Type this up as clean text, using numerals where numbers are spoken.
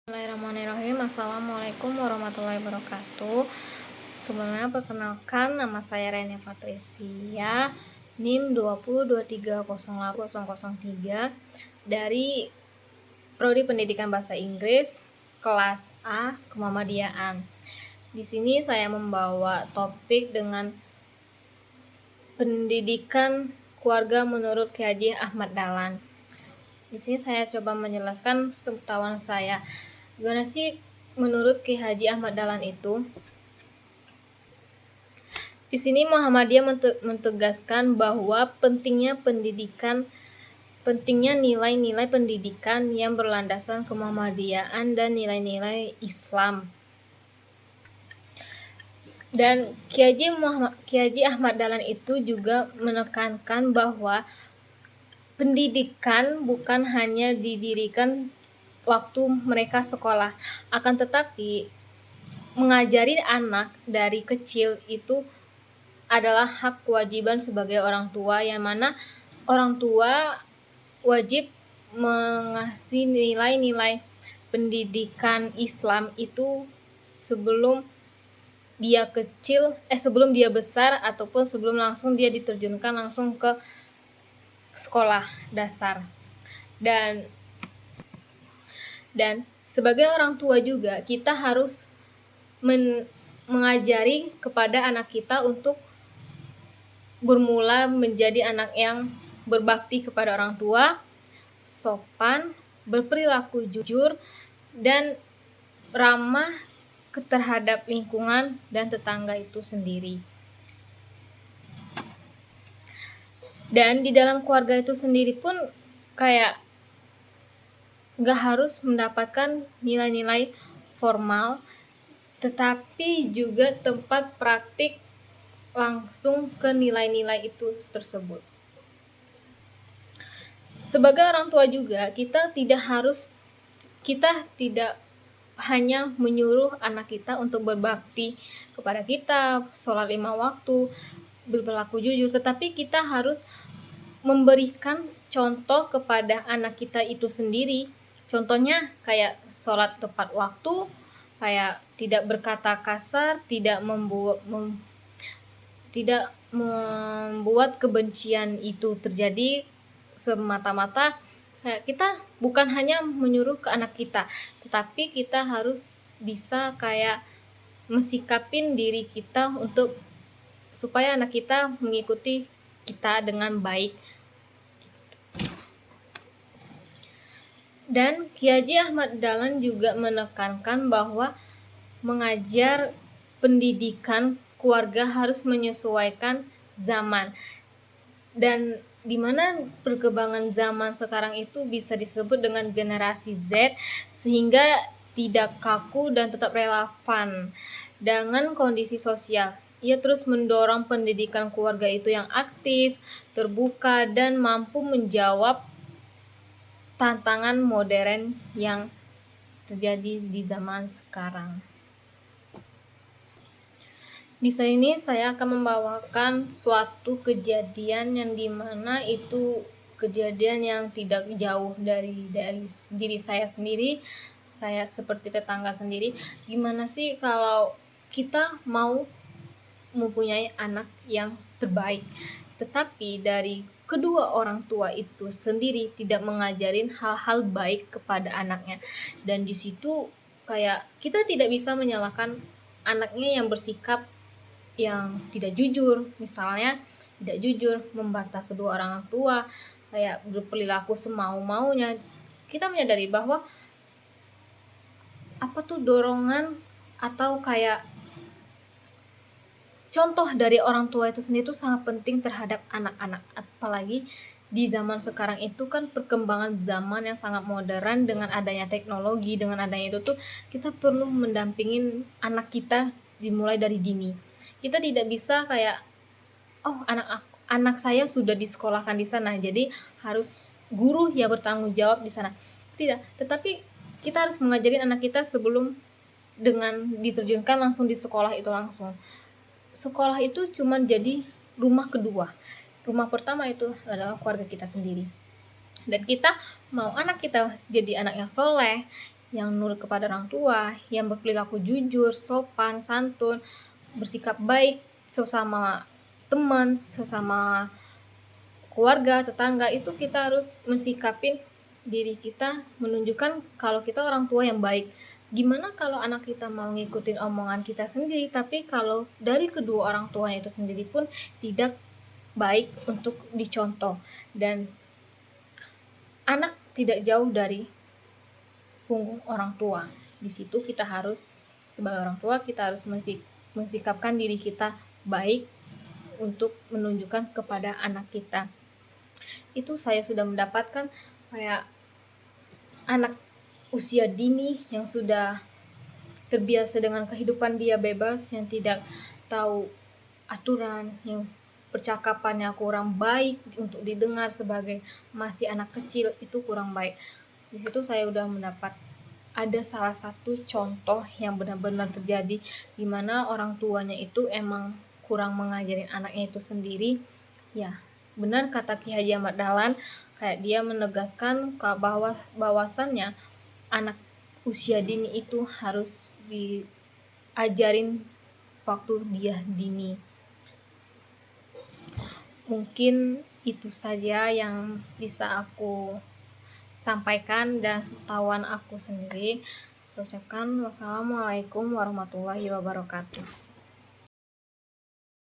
Bismillahirrahmanirrahim. Assalamualaikum warahmatullahi wabarakatuh. Sebelumnya perkenalkan, nama saya Renia Patricia, NIM 20230803 dari Prodi Pendidikan Bahasa Inggris kelas A Kemuhammadiyaan. Di sini saya membawa topik dengan pendidikan keluarga menurut Kiai Haji Ahmad Dahlan. Di sini saya coba menjelaskan sepengetahuan saya. Gimana sih menurut Kiai Haji Ahmad Dahlan itu? Di sini Muhammadiyah mentegaskan bahwa pentingnya nilai-nilai pendidikan yang berlandaskan kemuhammadiyaan dan nilai-nilai Islam. Dan Kiai Haji Ahmad Dahlan itu juga menekankan bahwa pendidikan bukan hanya didirikan waktu mereka sekolah, akan tetapi mengajari anak dari kecil itu adalah hak kewajiban sebagai orang tua, yang mana orang tua wajib mengasih nilai-nilai pendidikan Islam itu sebelum dia kecil, sebelum dia besar, ataupun sebelum langsung dia diterjunkan langsung ke sekolah dasar. Dan sebagai orang tua juga kita harus mengajari kepada anak kita untuk bermula menjadi anak yang berbakti kepada orang tua, sopan, berperilaku jujur, dan ramah terhadap lingkungan dan tetangga itu sendiri. Dan di dalam keluarga itu sendiri pun kayak gak harus mendapatkan nilai-nilai formal, tetapi juga tempat praktik langsung ke nilai-nilai itu tersebut. Sebagai orang tua juga kita tidak hanya menyuruh anak kita untuk berbakti kepada kita, sholat 5 waktu, berperilaku jujur, tetapi kita harus memberikan contoh kepada anak kita itu sendiri. Contohnya kayak sholat tepat waktu, kayak tidak berkata kasar, tidak membuat kebencian itu terjadi semata-mata. Kita bukan hanya menyuruh ke anak kita, tetapi kita harus bisa kayak mesikapin diri kita untuk supaya anak kita mengikuti kita dengan baik. Dan Kiai Haji Ahmad Dahlan juga menekankan bahwa mengajar pendidikan keluarga harus menyesuaikan zaman, dan dimana perkembangan zaman sekarang itu bisa disebut dengan generasi Z, sehingga tidak kaku dan tetap relevan dengan kondisi sosial. Ia terus mendorong pendidikan keluarga itu yang aktif, terbuka, dan mampu menjawab tantangan modern yang terjadi di zaman sekarang. Di sini saya akan membawakan suatu kejadian yang dimana itu kejadian yang tidak jauh dari diri saya sendiri, kayak seperti tetangga sendiri. Gimana sih kalau kita mau mempunyai anak yang terbaik, tetapi dari kedua orang tua itu sendiri tidak mengajarin hal-hal baik kepada anaknya, dan di situ kayak kita tidak bisa menyalahkan anaknya yang bersikap yang tidak jujur, misalnya tidak jujur, membantah kedua orang tua, kayak berperilaku semau-maunya. Kita menyadari bahwa dorongan atau kayak contoh dari orang tua itu sendiri itu sangat penting terhadap anak-anak. Apalagi di zaman sekarang itu kan perkembangan zaman yang sangat modern, dengan adanya teknologi, dengan adanya itu tuh kita perlu mendampingin anak kita dimulai dari dini. Kita tidak bisa kayak anak saya sudah disekolahkan di sana, jadi harus guru yang bertanggung jawab di sana. Tidak, tetapi kita harus mengajarin anak kita sebelum dengan diterjunkan langsung di sekolah itu langsung. Sekolah itu cuma jadi rumah kedua. Rumah pertama itu adalah keluarga kita sendiri. Dan kita mau anak kita jadi anak yang soleh, yang nurut kepada orang tua, yang berperilaku jujur, sopan, santun, bersikap baik sesama teman, sesama keluarga, tetangga, itu kita harus mensikapin diri kita, menunjukkan kalau kita orang tua yang baik. Gimana kalau anak kita mau ngikutin omongan kita sendiri, tapi kalau dari kedua orang tuanya itu sendiri pun tidak baik untuk dicontoh, dan anak tidak jauh dari punggung orang tua. Di situ kita harus, sebagai orang tua, kita harus mensikapkan diri kita baik untuk menunjukkan kepada anak kita. Itu saya sudah mendapatkan kayak anak usia dini yang sudah terbiasa dengan kehidupan dia bebas, yang tidak tahu aturan, yang percakapannya kurang baik untuk didengar sebagai masih anak kecil, itu kurang baik. Di situ saya udah mendapat ada salah satu contoh yang benar-benar terjadi, di mana orang tuanya itu emang kurang mengajarin anaknya itu sendiri. Ya, benar kata Ki Haji Ahmad Dahlan, kayak dia menegaskan bahwasannya anak usia dini itu harus diajarin waktu dia dini. Mungkin itu saja yang bisa aku sampaikan dan pengetahuan aku sendiri. Saya ucapkan wassalamualaikum warahmatullahi wabarakatuh.